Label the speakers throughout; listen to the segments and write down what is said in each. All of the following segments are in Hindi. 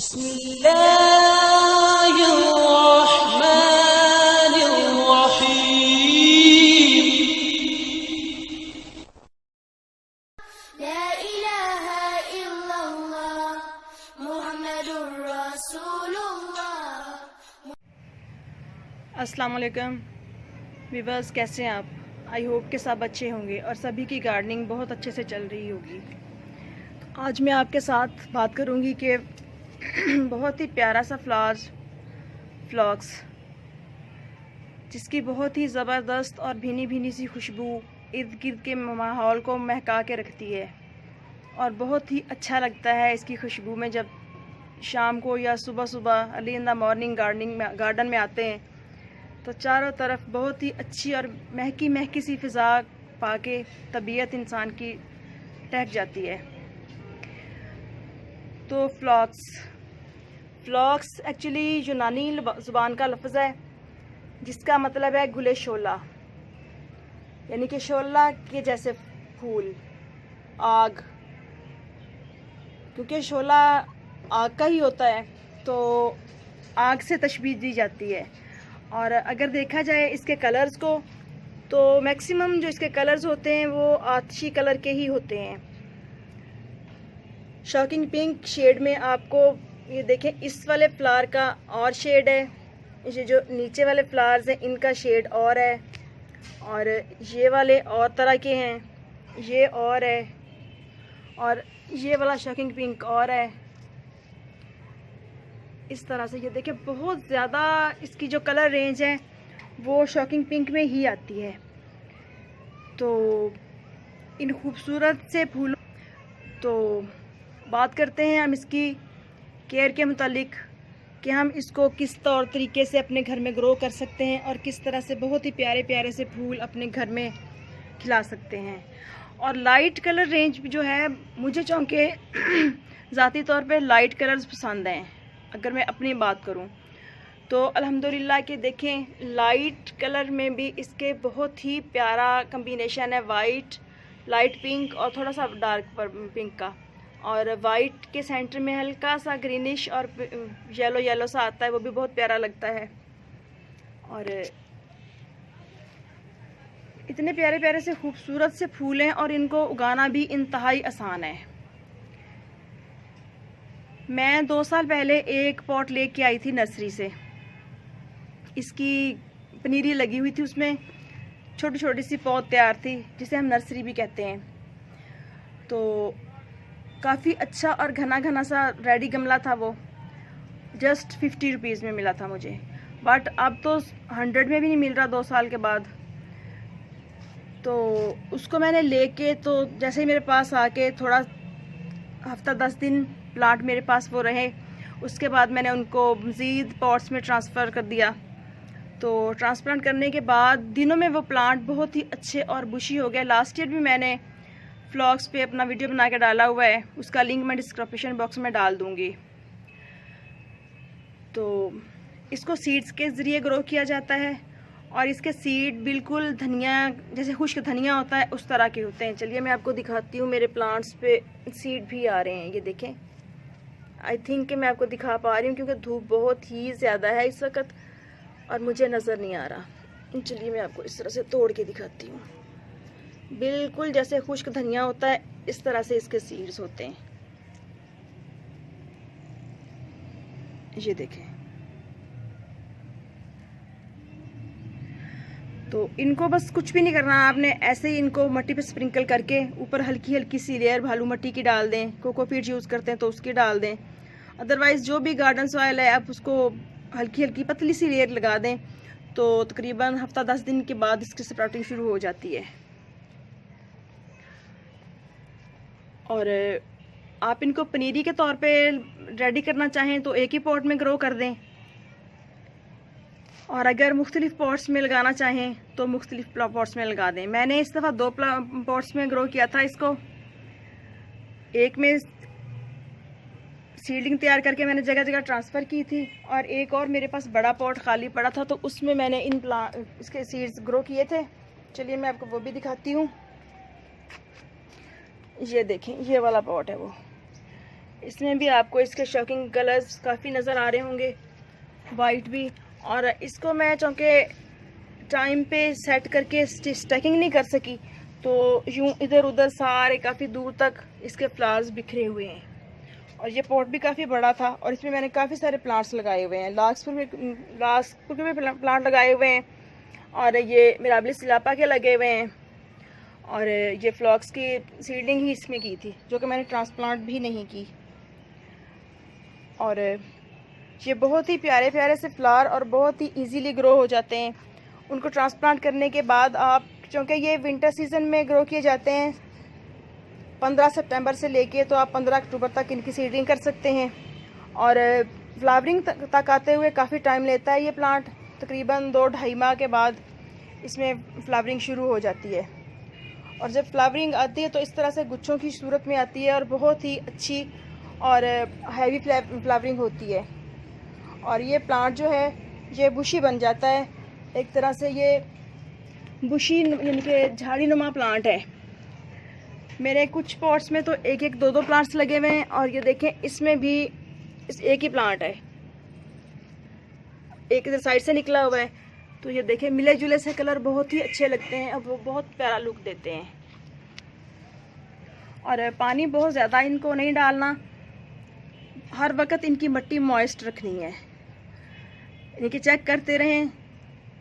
Speaker 1: अस्सलाम वालेकुम व्यूअर्स, कैसे हैं आप? आई होप कि सब अच्छे होंगे और सभी की गार्डनिंग बहुत अच्छे से चल रही होगी। आज मैं आपके साथ बात करूंगी कि बहुत ही प्यारा सा फ्लॉक्स जिसकी बहुत ही ज़बरदस्त और भीनी भीनी सी खुशबू इर्द गिर्द के माहौल को महका के रखती है और बहुत ही अच्छा लगता है इसकी खुशबू में। जब शाम को या सुबह सुबह early in the morning garden में आते हैं तो चारों तरफ बहुत ही अच्छी और महकी महकी सी फ़िज़ा पाके तबीयत इंसान की टहक जाती है। तो फ्लॉक्स एक्चुअली यूनानी ज़ुबान का लफ्ज़ है जिसका मतलब है गुले शोला, यानी कि शोला के जैसे फूल, आग। क्योंकि शोला आग का ही होता है तो आग से तशबीह दी जाती है। और अगर देखा जाए इसके कलर्स को तो मैक्सिमम जो इसके कलर्स होते हैं वो आतिशी कलर के ही होते हैं। शॉकिंग पिंक शेड में आपको ये देखें, इस वाले फ्लावर का और शेड है, ये जो नीचे वाले फ्लावर्स हैं इनका शेड और है, और ये वाले और तरह के हैं, ये और है, और ये वाला शॉकिंग पिंक और है। इस तरह से ये देखिए बहुत ज़्यादा इसकी जो कलर रेंज है वो शॉकिंग पिंक में ही आती है। तो इन खूबसूरत से फूलों तो बात करते हैं हम इसकी केयर के मुतालिक कि हम इसको किस तौर तरीके से अपने घर में ग्रो कर सकते हैं और किस तरह से बहुत ही प्यारे प्यारे से फूल अपने घर में खिला सकते हैं। और लाइट कलर रेंज जो है, मुझे चूँकि ज़ाती तौर पे लाइट कलर्स पसंद हैं। अगर मैं अपनी बात करूं तो अल्हम्दुलिल्लाह के देखें लाइट कलर में भी इसके बहुत ही प्यारा कम्बिनेशन है, वाइट, लाइट पिंक और थोड़ा सा डार्क पिंक का, और वाइट के सेंटर में हल्का सा ग्रीनिश और येलो सा आता है, वो भी बहुत प्यारा लगता है। और इतने प्यारे प्यारे से खूबसूरत से फूल हैं और इनको उगाना भी इंतहाई आसान है। मैं 2 साल पहले एक पॉट लेके आई थी नर्सरी से, इसकी पनीरी लगी हुई थी, उसमें छोटी छोटी सी पौध तैयार थी जिसे हम नर्सरी भी कहते हैं। तो काफ़ी अच्छा और घना घना सा रेडी गमला था, वो जस्ट 50 रुपीज़ में मिला था मुझे, बट अब तो 100 में भी नहीं मिल रहा 2 साल के बाद। तो उसको मैंने लेके, तो जैसे ही मेरे पास आके थोड़ा हफ्ता 10 दिन प्लांट मेरे पास वो रहे, उसके बाद मैंने उनको मज़ीद पॉट्स में ट्रांसफ़र कर दिया। तो ट्रांसप्लांट करने के बाद दिनों में वो प्लांट बहुत ही अच्छे और बुशी हो गए। लास्ट ईयर भी मैंने फ्लॉक्स पे अपना वीडियो बना के डाला हुआ है, उसका लिंक मैं डिस्क्रिप्शन बॉक्स में डाल दूँगी। तो इसको सीड्स के ज़रिए ग्रो किया जाता है और इसके सीड बिल्कुल धनिया जैसे खुश्क धनिया होता है उस तरह के होते हैं। चलिए मैं आपको दिखाती हूँ, मेरे प्लांट्स पे सीड भी आ रहे हैं, ये देखें। आई थिंक कि मैं आपको दिखा पा रही हूँ क्योंकि धूप बहुत ही ज़्यादा है इस वक्त और मुझे नज़र नहीं आ रहा। चलिए मैं आपको इस तरह से तोड़ के दिखाती हूँ। बिल्कुल जैसे खुश्क धनिया होता है इस तरह से इसके सीड्स होते हैं, ये देखें। तो इनको बस कुछ भी नहीं करना आपने, ऐसे ही इनको मिट्टी पे स्प्रिंकल करके ऊपर हल्की हल्की सी लेयर भालू मिट्टी की डाल दें। कोकोपीट यूज़ करते हैं तो उसकी डाल दें, अदरवाइज़ जो भी गार्डन सॉइल है आप उसको हल्की हल्की पतली सी लेयर लगा दें। तो तकरीबन हफ्ता 10 दिन के बाद इसकी स्प्राउटिंग शुरू हो जाती है। और आप इनको पनीरी के तौर पे रेडी करना चाहें तो एक ही पॉट में ग्रो कर दें, और अगर मुख्तलिफ पॉट्स में लगाना चाहें तो मुख्तलिफ पॉट्स में लगा दें। मैंने इस दफ़ा 2 पॉट्स में ग्रो किया था इसको। एक में सीडलिंग तैयार करके मैंने जगह जगह ट्रांसफ़र की थी और एक और मेरे पास बड़ा पॉट खाली पड़ा था तो उसमें मैंने इसके सीड्स ग्रो किए थे। चलिए मैं आपको वो भी दिखाती हूँ। ये देखें, ये वाला पॉट है वो, इसमें भी आपको इसके शॉकिंग कलर्स काफ़ी नज़र आ रहे होंगे, वाइट भी। और इसको मैं चूँकि टाइम पे सेट करके स्टैकिंग नहीं कर सकी, तो यूँ इधर उधर सारे काफ़ी दूर तक इसके फ्लावर्स बिखरे हुए हैं। और ये पॉट भी काफ़ी बड़ा था और इसमें मैंने काफ़ी सारे प्लांट्स लगाए हुए हैं। लार्कस्पुर के भी प्लांट लगाए हुए हैं, और ये मिराबिलिस सिलापा के लगे हुए हैं, और ये फ्लॉक्स की सीडलिंग ही इसमें की थी, जो कि मैंने ट्रांसप्लांट भी नहीं की। और ये बहुत ही प्यारे प्यारे से फ्लावर और बहुत ही इजीली ग्रो हो जाते हैं। उनको ट्रांसप्लांट करने के बाद आप, क्योंकि ये विंटर सीज़न में ग्रो किए जाते हैं 15 सितंबर से लेके, तो आप 15 अक्टूबर तक इनकी सीडलिंग कर सकते हैं। और फ्लावरिंग तक आते हुए काफ़ी टाइम लेता है ये प्लांट, तकरीबन 2-2.5 माह के बाद इसमें फ्लावरिंग शुरू हो जाती है। और जब फ्लावरिंग आती है तो इस तरह से गुच्छों की सूरत में आती है और बहुत ही अच्छी और हैवी फ्लावरिंग होती है। और ये प्लांट जो है ये बुशी बन जाता है एक तरह से, ये बुशी यानी कि झाड़ी नुमा प्लांट है। मेरे कुछ पॉट्स में तो 1-1, 2-2 प्लांट्स लगे हुए हैं, और ये देखें इसमें भी एक ही प्लांट है, एक इधर साइड से निकला हुआ है। तो ये देखें मिले जुले से कलर बहुत ही अच्छे लगते हैं, अब वो बहुत प्यारा लुक देते हैं। और पानी बहुत ज़्यादा इनको नहीं डालना, हर वक्त इनकी मिट्टी मॉइस्ट रखनी है, इनकी चेक करते रहें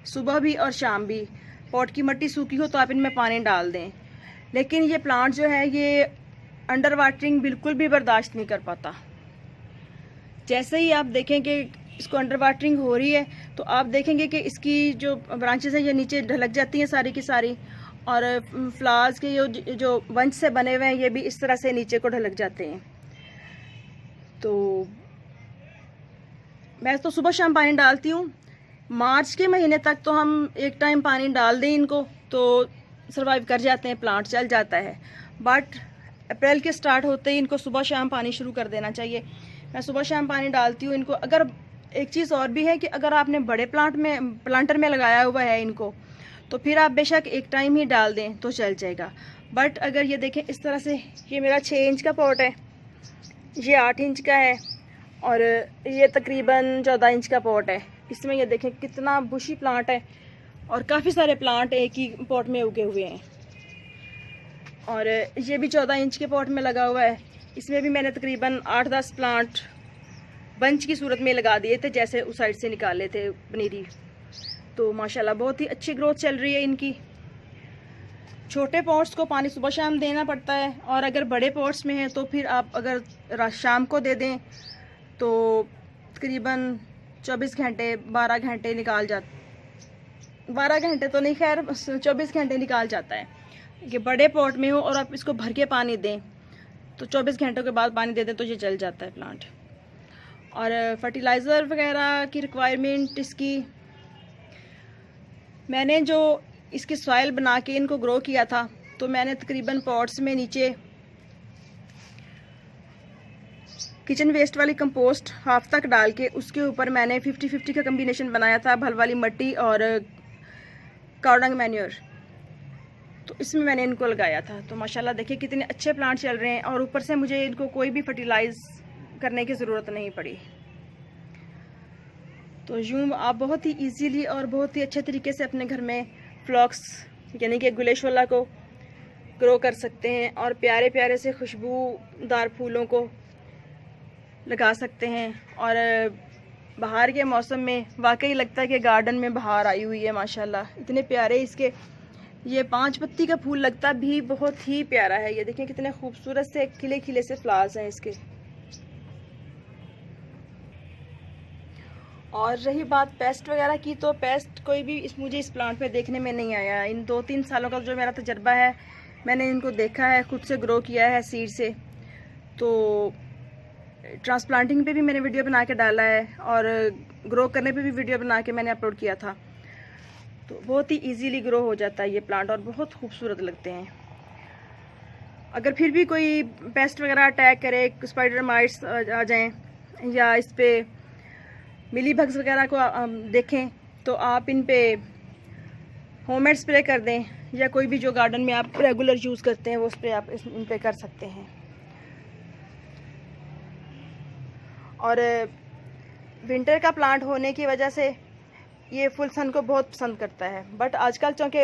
Speaker 1: सुबह भी और शाम भी। पॉट की मिट्टी सूखी हो तो आप इनमें पानी डाल दें, लेकिन ये प्लांट जो है ये अंडर वाटरिंग बिल्कुल भी बर्दाश्त नहीं कर पाता। जैसे ही आप देखें कि इसको अंडर वाटरिंग हो रही है, तो आप देखेंगे कि इसकी जो ब्रांचेस हैं ये नीचे ढलक जाती हैं सारी की सारी, और फ्लावर्स के जो बंच से बने हुए हैं ये भी इस तरह से नीचे को ढलक जाते हैं। तो मैं तो सुबह शाम पानी डालती हूँ। मार्च के महीने तक तो हम एक टाइम पानी डाल दें इनको तो सर्वाइव कर जाते हैं, प्लांट चल जाता है। बट अप्रैल के स्टार्ट होते ही इनको सुबह शाम पानी शुरू कर देना चाहिए। मैं सुबह शाम पानी डालती हूँ इनको। अगर एक चीज़ और भी है कि अगर आपने बड़े प्लांटर में लगाया हुआ है इनको, तो फिर आप बेशक एक टाइम ही डाल दें तो चल जाएगा। बट अगर ये देखें इस तरह से, ये मेरा 6 इंच का पॉट है, ये 8 इंच का है, और ये तकरीबन 14 इंच का पॉट है। इसमें ये देखें कितना बुशी प्लांट है, और काफ़ी सारे प्लांट एक ही पॉट में उगे हुए हैं। और ये भी 14 इंच के पॉट में लगा हुआ है। इसमें भी मैंने तकरीबन 8-10 प्लांट बंच की सूरत में लगा दिए थे, जैसे उस साइड से निकाले थे पनीरी। तो माशाल्लाह बहुत ही अच्छी ग्रोथ चल रही है इनकी। छोटे पॉट्स को पानी सुबह शाम देना पड़ता है, और अगर बड़े पॉट्स में है तो फिर आप अगर शाम को दे दें तो तकरीबन 24 घंटे 12 घंटे निकाल 12 घंटे तो नहीं, खैर 24 घंटे निकाल जाता है। कि बड़े पॉट में हो और आप इसको भर के पानी दें तो 24 घंटों के बाद पानी दे दें तो ये जल जाता है प्लांट। और फर्टिलाइज़र वगैरह की रिक्वायरमेंट इसकी, मैंने जो इसकी सॉइल बना के इनको ग्रो किया था, तो मैंने तकरीबन पॉट्स में नीचे किचन वेस्ट वाली कंपोस्ट हाफ तक डाल के उसके ऊपर मैंने 50-50 का कम्बिनेशन बनाया था, भल वाली मिट्टी और काउडंग मैन्योर। तो इसमें मैंने इनको लगाया था। तो माशाल्लाह देखिए कितने अच्छे प्लांट चल रहे हैं, और ऊपर से मुझे इनको कोई भी फर्टिलाइज करने की ज़रूरत नहीं पड़ी। तो यूँ आप बहुत ही इजीली और बहुत ही अच्छे तरीके से अपने घर में फ्लॉक्स यानी कि गुलेशोला को ग्रो कर सकते हैं, और प्यारे प्यारे से खुशबूदार फूलों को लगा सकते हैं। और बाहर के मौसम में वाकई लगता है कि गार्डन में बाहर आई हुई है। माशाल्लाह इतने प्यारे इसके, ये 5 पत्ती का फूल लगता भी बहुत ही प्यारा है। ये देखें कितने खूबसूरत से खिले खिले से फ्लावर्स हैं इसके। और रही बात पेस्ट वगैरह की, तो पेस्ट कोई भी मुझे इस प्लांट में देखने में नहीं आया। इन 2-3 सालों का जो मेरा तजर्बा है, मैंने इनको देखा है, खुद से ग्रो किया है सीड से। तो ट्रांसप्लांटिंग पे भी मैंने वीडियो बना के डाला है, और ग्रो करने पे भी वीडियो बना के मैंने अपलोड किया था। तो बहुत ही इजीली ग्रो हो जाता है ये प्लांट, और बहुत खूबसूरत लगते हैं। अगर फिर भी कोई पेस्ट वगैरह अटैक करे, स्पाइडर माइट्स आ जाएं, या इस पर मिली बग्स वगैरह को देखें, तो आप इन पे होममेड स्प्रे कर दें, या कोई भी जो गार्डन में आप रेगुलर यूज़ करते हैं वो स्प्रे आप इन पे कर सकते हैं। और विंटर का प्लांट होने की वजह से ये फुल सन को बहुत पसंद करता है। बट आजकल चूँकि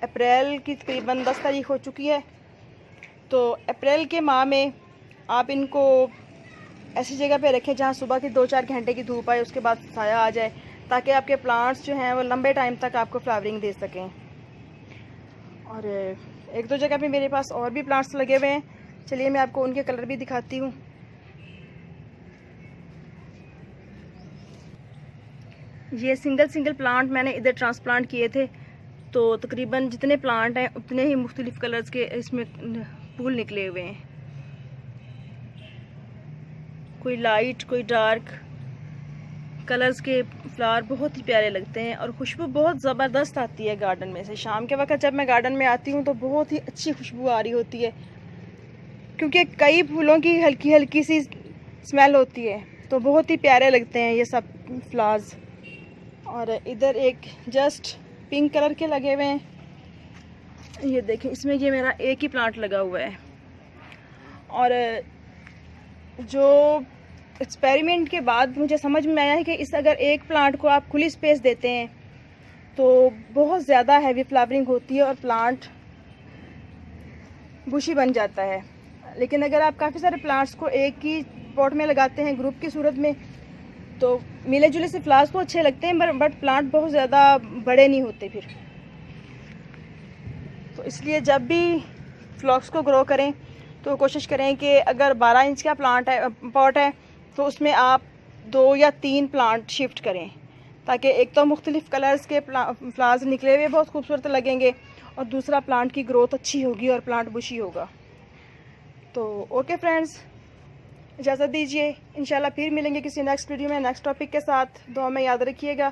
Speaker 1: अप्रैल की तकरीबन 10 तारीख हो चुकी है, तो अप्रैल के माह में आप इनको ऐसी जगह पे रखें जहाँ सुबह की 2-4 घंटे की धूप आए, उसके बाद साया आ जाए, ताकि आपके प्लांट्स जो हैं वो लंबे टाइम तक आपको फ्लावरिंग दे सकें। और एक दो जगह पे मेरे पास और भी प्लांट्स लगे हुए हैं, चलिए मैं आपको उनके कलर भी दिखाती हूँ। ये सिंगल प्लांट मैंने इधर ट्रांसप्लांट किए थे, तो तकरीबन जितने प्लांट हैं उतने ही मुख्तलिफ कलर्स के इसमें फूल निकले हुए हैं, कोई लाइट कोई डार्क कलर्स के फ्लावर बहुत ही प्यारे लगते हैं और खुशबू बहुत ज़बरदस्त आती है गार्डन में से। शाम के वक्त जब मैं गार्डन में आती हूँ तो बहुत ही अच्छी खुशबू आ रही होती है, क्योंकि कई फूलों की हल्की हल्की सी स्मेल होती है, तो बहुत ही प्यारे लगते हैं ये सब फ्लावर्स। और इधर एक जस्ट पिंक कलर के लगे हुए हैं, ये देखें, इसमें ये मेरा एक ही प्लांट लगा हुआ है। और जो एक्सपेरिमेंट के बाद मुझे समझ में आया है कि इस अगर एक प्लांट को आप खुली स्पेस देते हैं तो बहुत ज़्यादा हैवी फ्लावरिंग होती है और प्लांट बुशी बन जाता है। लेकिन अगर आप काफ़ी सारे प्लांट्स को एक ही पॉट में लगाते हैं ग्रुप की सूरत में, तो मिले जुले से फ्लावर्स तो अच्छे लगते हैं, बट प्लांट बहुत ज़्यादा बड़े नहीं होते फिर। तो इसलिए जब भी फ्लॉक्स को ग्रो करें तो कोशिश करें कि अगर 12 इंच का प्लांट है पॉट है तो उसमें आप 2 या 3 प्लांट शिफ्ट करें, ताकि एक तो मुख्तलिफ कलर्स के फ्लावर्स निकले हुए बहुत खूबसूरत लगेंगे और दूसरा प्लांट की ग्रोथ अच्छी होगी और प्लांट बुशी होगा। तो ओके फ्रेंड्स, इजाज़त दीजिए, इंशाल्लाह फिर मिलेंगे किसी नेक्स्ट वीडियो में नेक्स्ट टॉपिक के साथ। दुआ में याद रखिएगा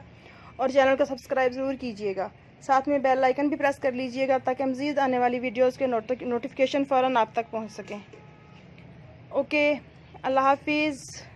Speaker 1: और चैनल को सब्सक्राइब ज़रूर कीजिएगा, साथ में बेल आइकन भी प्रेस कर लीजिएगा ताकि मज़ीद आने वाली वीडियोस के नोटिफिकेशन फ़ौरन आप तक पहुंच सकें। ओके, अल्लाह हाफिज़।